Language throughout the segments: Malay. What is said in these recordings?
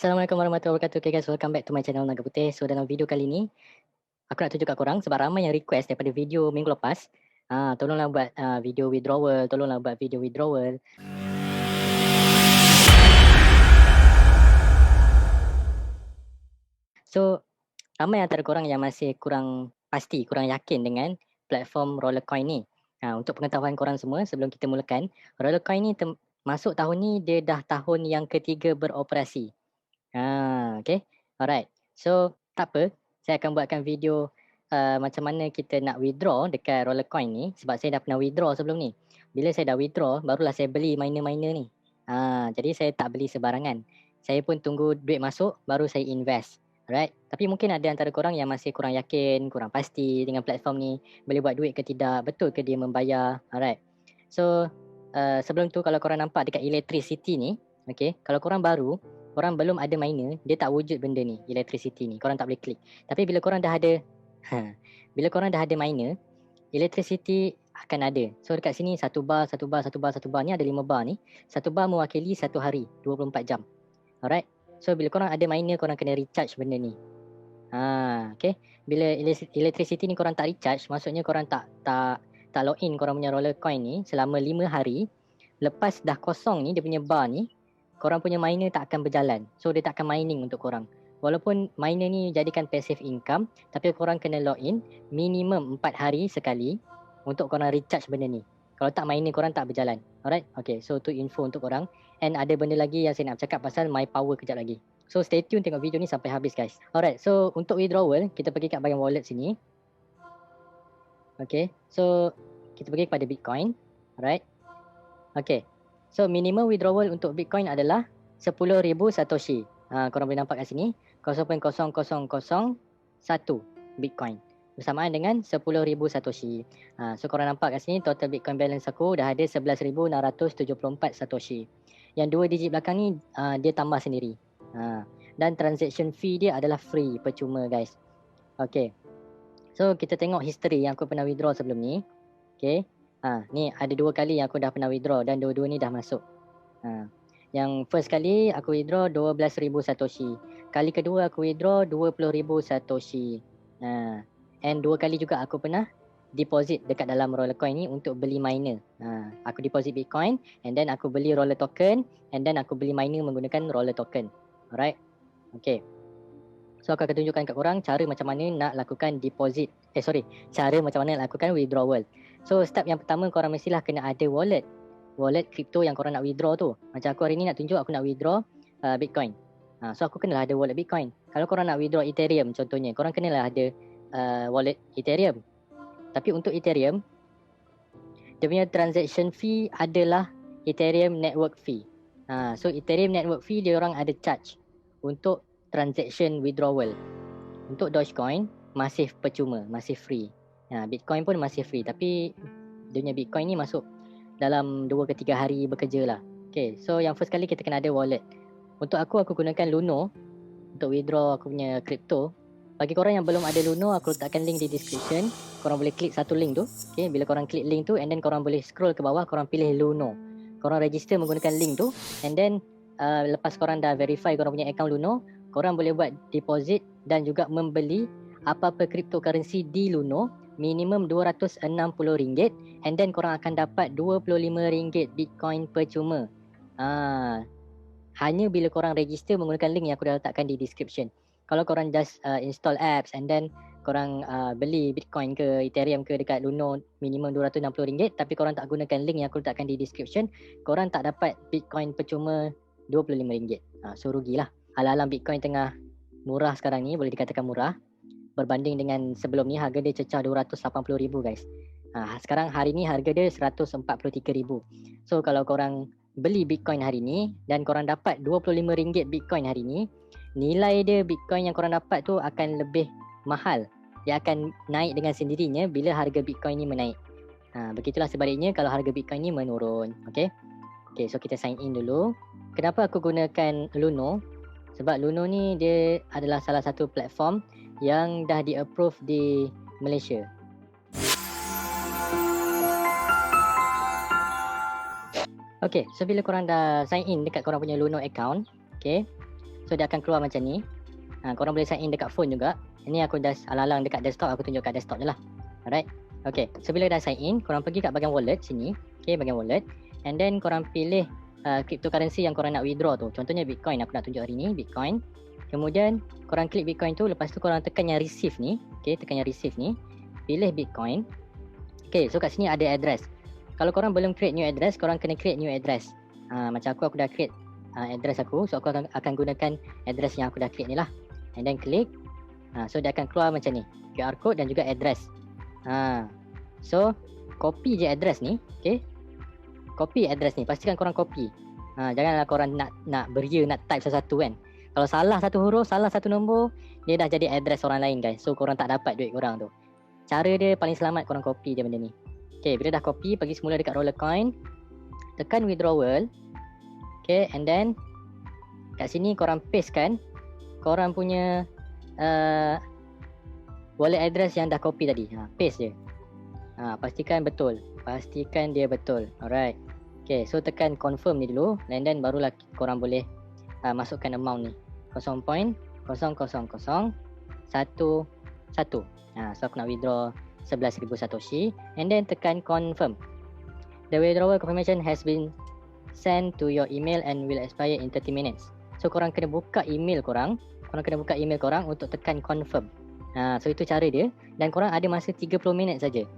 Assalamualaikum warahmatullahi wabarakatuh. Okay guys, welcome back to my channel Naga Putih. So dalam video kali ni, aku nak tunjuk kat korang sebab ramai yang request daripada video minggu lepas. Tolonglah buat video withdrawal, tolonglah buat video withdrawal. So, ramai antara korang yang masih kurang pasti, kurang yakin dengan platform Rollercoin ni. Untuk pengetahuan korang semua, sebelum kita mulakan, Rollercoin ni masuk tahun ni, dia dah tahun yang ketiga beroperasi. Okay, alright. So, tak apa, saya akan buatkan video macam mana kita nak withdraw dekat Rollercoin ni. Sebab saya dah pernah withdraw sebelum ni. Bila saya dah withdraw, barulah saya beli miner-miner ni. Jadi saya tak beli sebarangan. Saya pun tunggu duit masuk, baru saya invest. Alright, tapi mungkin ada antara korang yang masih kurang yakin, kurang pasti dengan platform ni, boleh buat duit ke tidak, betul ke dia membayar. Alright, so sebelum tu kalau korang nampak dekat electricity ni, okay, kalau korang baru, korang belum ada miner, dia tak wujud benda ni, electricity ni, korang tak boleh klik. Tapi bila korang dah ada bila korang dah ada miner, electricity akan ada. So dekat sini 1 bar, 1 bar, 1 bar, 1 bar ni ada 5 bar ni. 1 bar mewakili 1 hari, 24 jam. Alright, so bila korang ada miner, korang kena recharge benda ni. Okay, bila electricity ni korang tak recharge, maksudnya korang tak login korang punya Rollercoin ni selama 5 hari. Lepas dah kosong ni, dia punya bar ni, korang punya miner tak akan berjalan. So dia tak akan mining untuk korang. Walaupun miner ni jadikan passive income, tapi korang kena login minimum 4 hari sekali untuk korang recharge benda ni. Kalau tak, miner korang tak berjalan. Alright, okay, so tu info untuk korang. And ada benda lagi yang saya nak cakap pasal my power kejap lagi. So stay tune tengok video ni sampai habis guys. Alright, so untuk withdrawal, kita pergi kat bahagian wallet sini. Okay, so kita pergi kepada Bitcoin. Alright, okay, so minimum withdrawal untuk Bitcoin adalah 10,000 Satoshi. Korang boleh nampak kat sini, 0.0001 Bitcoin bersamaan dengan 10,000 Satoshi. So korang nampak kat sini, total Bitcoin balance aku dah ada 11,674 Satoshi. Yang 2 digit belakang ni dia tambah sendiri. Dan transaction fee dia adalah free, percuma guys. Okay, so kita tengok history yang aku pernah withdraw sebelum ni. Okay, ni ada 2 kali yang aku dah pernah withdraw dan dua-dua ni dah masuk. Yang first kali aku withdraw 12,000 Satoshi. Kali kedua aku withdraw 20,000 Satoshi. And 2 kali juga aku pernah deposit dekat dalam Rollercoin ni untuk beli miner. Aku deposit Bitcoin and then aku beli Roller token and then aku beli miner menggunakan Roller token. Alright, okay. So aku akan tunjukkan kat korang cara macam mana nak lakukan deposit. Cara macam mana nak lakukan withdrawal. So step yang pertama, korang mestilah kena ada wallet crypto yang korang nak withdraw tu. Macam aku hari ni nak tunjuk aku nak withdraw Bitcoin. So aku kenalah ada wallet Bitcoin. Kalau korang nak withdraw Ethereum contohnya, korang kenalah ada wallet Ethereum. Tapi untuk Ethereum, dia punya transaction fee adalah Ethereum network fee. So Ethereum network fee dia orang ada charge untuk transaction withdrawal. Untuk Dogecoin masih percuma, masih free. Bitcoin pun masih free, tapi dia punya Bitcoin ni masuk dalam 2 ke 3 hari bekerja lah. Okay, so yang first kali kita kena ada wallet. Untuk aku gunakan Luno untuk withdraw aku punya crypto. Bagi korang yang belum ada Luno, aku letakkan link di description. Korang boleh klik satu link tu. Okay, bila korang klik link tu and then korang boleh scroll ke bawah, korang pilih Luno. Korang register menggunakan link tu and then lepas korang dah verify korang punya account Luno, korang boleh buat deposit dan juga membeli apa-apa cryptocurrency di Luno minimum RM260 and then korang akan dapat RM25 Bitcoin percuma. Hanya bila korang register menggunakan link yang aku dah letakkan di description. Kalau korang just install apps and then korang beli Bitcoin ke Ethereum ke dekat Luno minimum RM260 tapi korang tak gunakan link yang aku letakkan di description, korang tak dapat Bitcoin percuma RM25. So rugilah. Alang-alang Bitcoin tengah murah sekarang ni, boleh dikatakan murah. Berbanding dengan sebelum ni, harga dia cecah RM280,000 guys. Sekarang hari ni harga dia RM143,000. So kalau korang beli Bitcoin hari ni dan korang dapat RM25 Bitcoin hari ni, nilai dia Bitcoin yang korang dapat tu akan lebih mahal. Dia akan naik dengan sendirinya bila harga Bitcoin ni menaik. Begitulah sebaliknya kalau harga Bitcoin ni menurun. Okay, so kita sign in dulu. Kenapa aku gunakan Luno? Sebab Luno ni dia adalah salah satu platform yang dah di-approve di Malaysia. Okay, so bila korang dah sign in dekat korang punya Luno account, okay, So dia akan keluar macam ni. Korang boleh sign in dekat phone juga. Ini aku dah alang-alang dekat desktop, aku tunjuk kat desktop je lah. Alright. Okay, so bila dah sign in, korang pergi kat bahagian wallet sini. Okay, bahagian wallet. And then korang pilih cryptocurrency yang korang nak withdraw tu. Contohnya Bitcoin, aku nak tunjuk hari ni, Bitcoin. Kemudian korang klik Bitcoin tu, lepas tu korang tekan yang receive ni. Okay, tekan yang receive ni. Pilih Bitcoin. Okay, so kat sini ada address. Kalau korang belum create new address, korang kena create new address. Macam aku dah create address aku. So aku akan gunakan address yang aku dah create ni lah. And then klik. So dia akan keluar macam ni, QR code dan juga address. So copy je address ni. Okay, copy address ni, pastikan korang copy. Janganlah korang nak beria, nak type satu-satu kan. Kalau salah satu huruf, salah satu nombor, dia dah jadi address orang lain guys. So korang tak dapat duit korang tu. Cara dia paling selamat, korang copy je benda ni. Okay, bila dah copy, pergi semula dekat Rollercoin, tekan withdrawal. Okay, and then kat sini korang pastekan korang punya wallet address yang dah copy tadi. Paste je. Pastikan betul. Pastikan dia betul. Alright. Okay, so tekan confirm ni dulu, and then barulah korang boleh masukkan amount ni 0.0001. So aku nak withdraw 11,000 Satoshi, and then tekan confirm. The withdrawal confirmation has been sent to your email and will expire in 30 minutes. So korang kena buka email korang. Untuk tekan confirm. So itu cara dia. Dan korang ada masa 30 minit saja.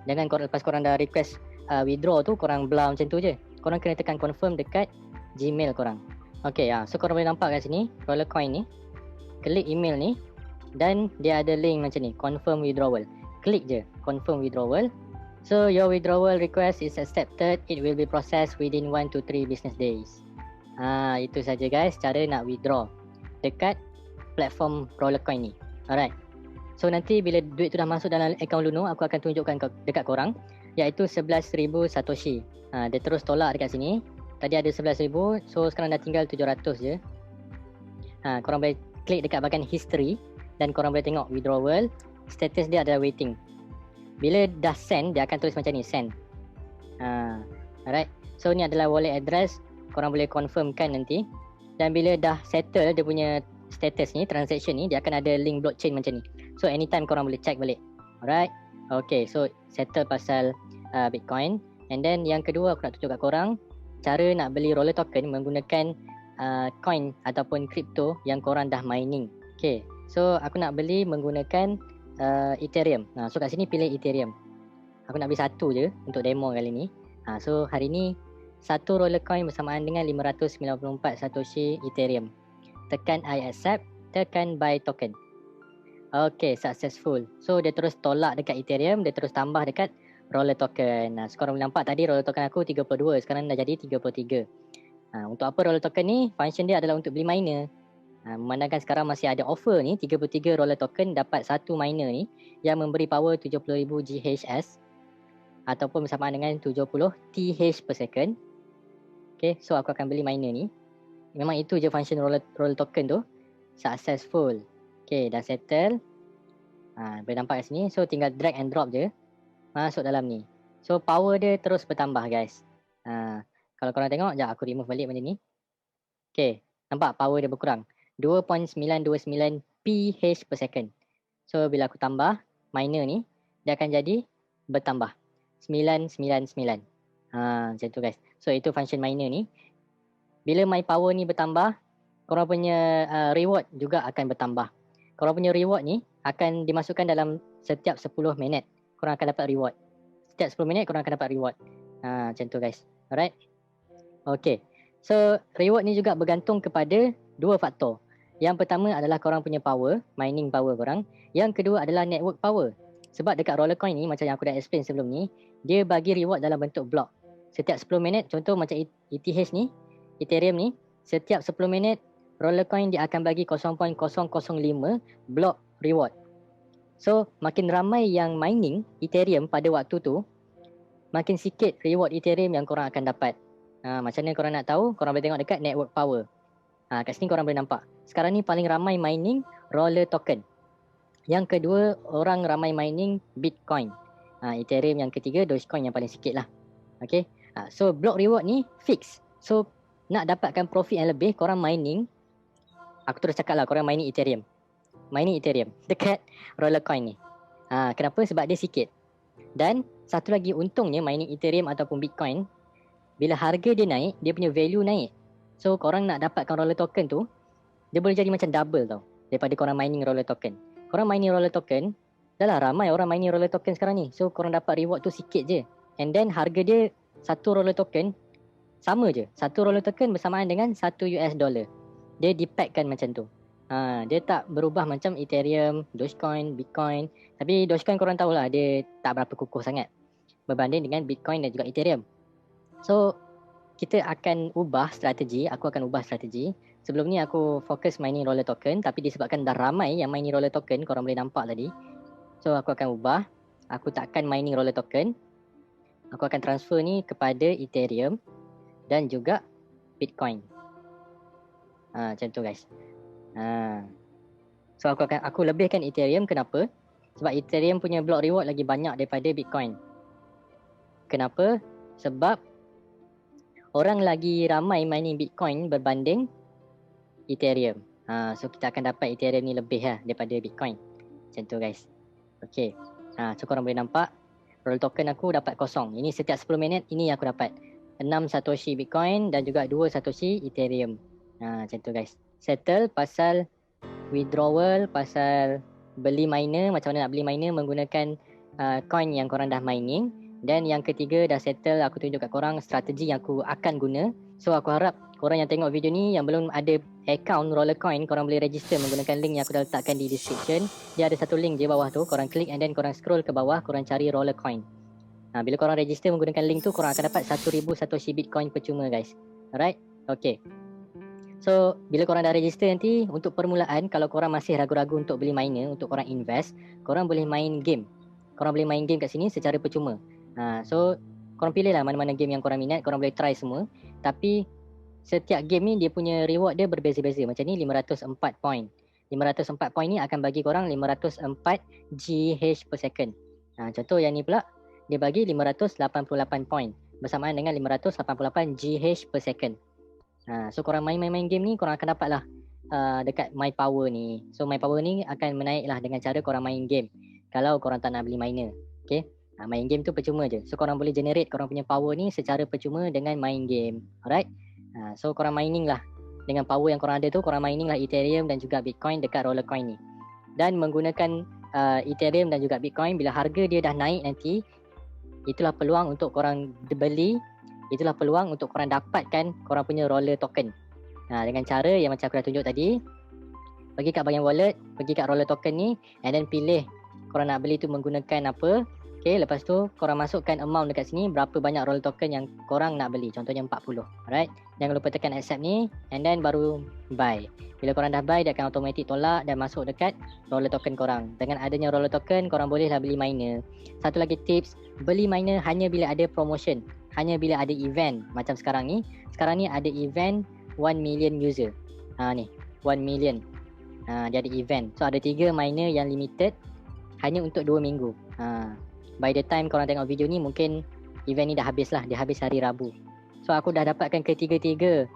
Jangan lepas korang dah request withdraw tu, korang blah macam tu je. Korang kena tekan confirm dekat Gmail korang. Okay, so korang boleh nampak kat sini Rollercoin ni. Klik email ni, dan dia ada link macam ni, confirm withdrawal. Klik je confirm withdrawal. So your withdrawal request is accepted. It will be processed within 1 to 3 business days. Itu saja guys, cara nak withdraw dekat platform Rollercoin ni. Alright. So nanti bila duit tu dah masuk dalam akaun Luno, aku akan tunjukkan dekat korang, iaitu 11,000 Satoshi. Dia terus tolak dekat sini. Tadi ada 11,000, so sekarang dah tinggal 700 je. Korang boleh klik dekat bahagian history, dan korang boleh tengok withdrawal. Status dia adalah waiting. Bila dah send, dia akan tulis macam ni, send. Alright. So ni adalah wallet address. Korang boleh confirmkan nanti. Dan bila dah settle dia punya status ni, transaction ni, dia akan ada link blockchain macam ni. So anytime korang boleh check balik. Alright. Okay, so settle pasal Bitcoin. And then yang kedua aku nak tunjuk kat korang, cara nak beli roller token menggunakan coin ataupun crypto yang korang dah mining. Okay, so aku nak beli menggunakan Ethereum. So kat sini pilih Ethereum. Aku nak beli satu je untuk demo kali ni. So hari ni satu Rollercoin bersamaan dengan 594 Satoshi Ethereum. Tekan I accept, tekan buy token. Okay, successful. So dia terus tolak dekat Ethereum, dia terus tambah dekat roller token. So korang boleh nampak tadi roller token aku 32, sekarang dah jadi 33. Untuk apa roller token ni? Function dia adalah untuk beli miner. Memandangkan sekarang masih ada offer ni, 33 roller token dapat satu miner ni yang memberi power 70,000 GHS ataupun bersamaan dengan 70 TH per second. Okay, so aku akan beli miner ni. Memang itu je function roller token tu. Successful. Okay, dah settle. Boleh nampak kat sini. So tinggal drag and drop je masuk dalam ni. So power dia terus bertambah guys. Kalau korang tengok, sekejap aku remove balik benda ni. Okay, nampak power dia berkurang 2.929 PH per second. So bila aku tambah miner ni, dia akan jadi bertambah 999. Macam tu guys. So itu function miner ni. Bila my power ni bertambah, korang punya reward juga akan bertambah. Korang punya reward ni akan dimasukkan dalam setiap 10 minit. Korang akan dapat reward. Setiap 10 minit korang akan dapat reward. Macam tu guys. Alright. Okay. So reward ni juga bergantung kepada dua faktor. Yang pertama adalah korang punya power, mining power korang. Yang kedua adalah network power. Sebab dekat Rollercoin ni, macam yang aku dah explain sebelum ni, dia bagi reward dalam bentuk blok. Setiap 10 minit, contoh macam ETH ni, Ethereum ni, setiap 10 minit Rollercoin dia akan bagi 0.005 blok reward. So makin ramai yang mining Ethereum pada waktu tu, makin sikit reward Ethereum yang korang akan dapat. Macam mana korang nak tahu? Korang boleh tengok dekat network power. Kat sini korang boleh nampak. Sekarang ni paling ramai mining roller token. Yang kedua, orang ramai mining Bitcoin. Ethereum yang ketiga, Dogecoin yang paling sikit lah. Okay. So block reward ni fix. So nak dapatkan profit yang lebih, korang mining Aku terus cakap lah korang mining Ethereum. Mining Ethereum dekat Rollercoin ni. Kenapa? Sebab dia sikit. Dan satu lagi untungnya mining Ethereum ataupun Bitcoin, bila harga dia naik, dia punya value naik. So korang nak dapatkan roller token tu, dia boleh jadi macam double tau daripada korang mining roller token. Korang mining roller token, dah lah ramai orang mining roller token sekarang ni. So korang dapat reward tu sikit je. And then harga dia satu roller token sama je. Satu roller token bersamaan dengan $1. Dia dipackkan macam tu. Dia tak berubah macam Ethereum, Dogecoin, Bitcoin. Tapi Dogecoin korang tahulah dia tak berapa kukuh sangat berbanding dengan Bitcoin dan juga Ethereum. So kita akan ubah strategi. Aku akan ubah strategi. Sebelum ni aku fokus mining roller token, tapi disebabkan dah ramai yang mining roller token, korang boleh nampak tadi. So aku akan ubah. Aku takkan mining roller token. Aku akan transfer ni kepada Ethereum dan juga Bitcoin. Macam tu guys. So aku lebihkan Ethereum. Kenapa? Sebab Ethereum punya block reward lagi banyak daripada Bitcoin. Kenapa? Sebab orang lagi ramai mining Bitcoin berbanding Ethereum. So kita akan dapat Ethereum ni lebih lah daripada Bitcoin. Macam tu guys. Okay. So korang boleh nampak roller token aku dapat kosong. Ini setiap 10 minit ini aku dapat 6 Satoshi Bitcoin dan juga 2 Satoshi Ethereum. Macam tu guys. Settle pasal withdrawal, pasal beli miner, macam mana nak beli miner menggunakan coin yang korang dah mining. Dan yang ketiga dah settle, aku tunjuk kat korang strategi yang aku akan guna. So aku harap korang yang tengok video ni yang belum ada account Rollercoin, korang boleh register menggunakan link yang aku dah letakkan di description. Dia ada satu link di bawah tu, korang klik and then korang scroll ke bawah, korang cari Rollercoin. Bila korang register menggunakan link tu, korang akan dapat 1000 Satoshi Bitcoin percuma guys. Alright? Okay. So bila korang dah register nanti, untuk permulaan kalau korang masih ragu-ragu untuk beli miner, untuk korang invest, korang boleh main game. Korang boleh main game kat sini secara percuma. So korang pilih lah mana-mana game yang korang minat, korang boleh try semua. Tapi setiap game ni dia punya reward dia berbeza-beza. Macam ni 504 point. 504 point ni akan bagi korang 504 GH per second. Contoh yang ni pula dia bagi 588 point bersamaan dengan 588 GH per second. So korang main game ni, korang akan dapat lah dekat My Power ni. So My Power ni akan menaik lah dengan cara korang main game. Kalau korang tak nak beli miner, okay? Main game tu percuma je. So korang boleh generate korang punya power ni secara percuma dengan main game. Alright? So korang mining lah. Dengan power yang korang ada tu, korang mining lah Ethereum dan juga Bitcoin dekat Rollercoin ni. Dan menggunakan Ethereum dan juga Bitcoin, bila harga dia dah naik nanti, itulah peluang untuk korang beli. Itulah peluang untuk korang dapatkan korang punya roller token. Dengan cara yang macam aku dah tunjuk tadi, pergi kat bahagian wallet, pergi kat roller token ni, and then pilih korang nak beli tu menggunakan apa. Okay, lepas tu korang masukkan amount dekat sini, berapa banyak roller token yang korang nak beli. Contohnya 40. Alright. Jangan lupa tekan accept ni, and then baru buy. Bila korang dah buy, dia akan automatic tolak dan masuk dekat roller token korang. Dengan adanya roller token, korang bolehlah beli miner. Satu lagi tips, beli miner hanya bila ada promotion. Hanya bila ada event. Macam sekarang ni. Sekarang ni ada event 1 million user. Ni 1 million. Dia ada event. So ada 3 miner yang limited hanya untuk 2 minggu. By the time korang tengok video ni, mungkin event ni dah habis lah. Dia habis hari Rabu. So aku dah dapatkan ketiga-tiga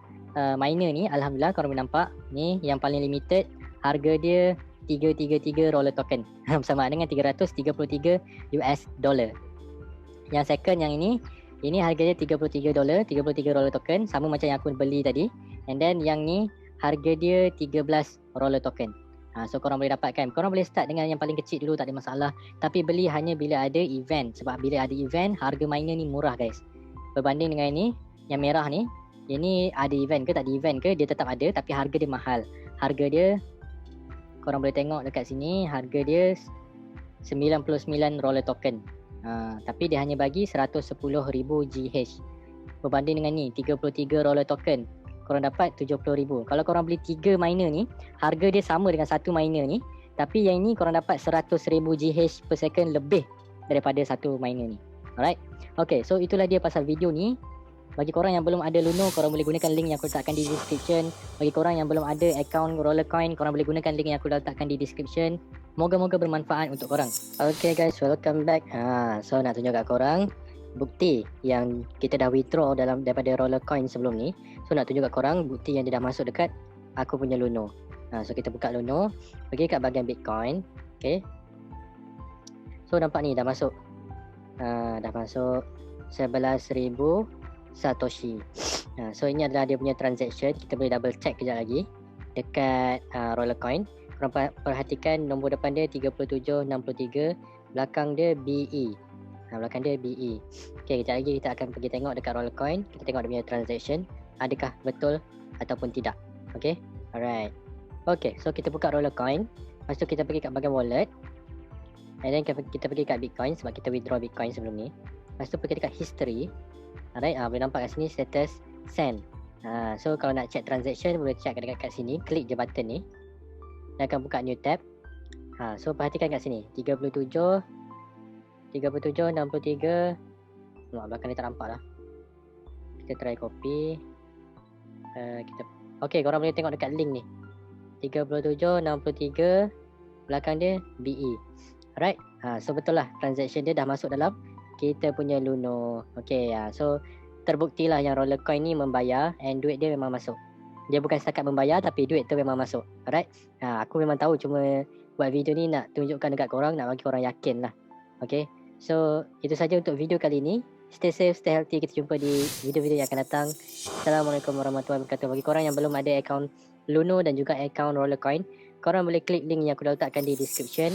miner ni. Alhamdulillah korang boleh nampak. Ni yang paling limited. Harga dia 333 roller token. Sama dengan 333 US dollar. Yang second yang ini harganya 33 dolar, 33 roller token. Sama macam yang aku beli tadi. And then yang ni harga dia 13 roller token. So korang boleh dapatkan. Korang boleh start dengan yang paling kecil dulu, tak ada masalah. Tapi beli hanya bila ada event. Sebab bila ada event, harga miner ni murah guys. Berbanding dengan ini, yang merah ni, ini ada event ke tak ada event ke, dia tetap ada tapi harga dia mahal. Harga dia, korang boleh tengok dekat sini, harga dia 99 roller token. Tapi dia hanya bagi 110,000 GH. Berbanding dengan ni, 33 roller token, korang dapat 70,000. Kalau korang beli 3 miner ni, harga dia sama dengan satu miner ni. Tapi yang ni korang dapat 100,000 GH per second lebih daripada satu miner ni. Alright. Okay, so itulah dia pasal video ni. Bagi korang yang belum ada Luno, korang boleh gunakan link yang aku letakkan di description. Bagi korang yang belum ada account Rollercoin, korang boleh gunakan link yang aku letakkan di description. Moga-moga bermanfaat untuk korang. Okay guys, welcome back. So nak tunjuk kat korang bukti yang kita dah withdraw daripada Rollercoin sebelum ni. So nak tunjuk kat korang bukti yang dia dah masuk dekat aku punya Luno. So kita buka Luno, pergi kat bahagian Bitcoin. Okay. So nampak ni dah masuk. Dah masuk 11,000 Satoshi. So ini adalah dia punya transaction. Kita boleh double check kejap lagi dekat Rollercoin. Korang perhatikan nombor depan dia 3763, belakang dia BE. Belakang dia BE. Okay, kejap lagi kita akan pergi tengok dekat Rollercoin. Kita tengok dia punya transaction, adakah betul ataupun tidak. Okay, alright. Okay, so kita buka Rollercoin. Lepas tu kita pergi kat bahagian wallet. And then kita pergi kat Bitcoin sebab kita withdraw Bitcoin sebelum ni. Lepas tu pergi dekat history. Alright, boleh nampak kat sini status send. So kalau nak check transaction boleh check kat sini. Klik je button ni. Dia akan buka new tab. So perhatikan kat sini 37 63. Belakang ni tak nampak lah. Kita try copy. Okay, korang boleh tengok dekat link ni 37 63, belakang dia BE. Alright, so betul lah transaction dia dah masuk dalam kita punya Luno. Okay, so terbukti lah yang Rollercoin ni membayar and duit dia memang masuk. Dia bukan setakat membayar tapi duit tu memang masuk. Alright, aku memang tahu, cuma buat video ni nak tunjukkan dekat korang, nak bagi korang yakin lah. Okay, so itu saja untuk video kali ni. Stay safe, stay healthy. Kita jumpa di video-video yang akan datang. Assalamualaikum warahmatullahi wabarakatuh. Bagi korang yang belum ada akaun Luno dan juga akaun Rollercoin, korang boleh klik link yang aku dah letakkan di description.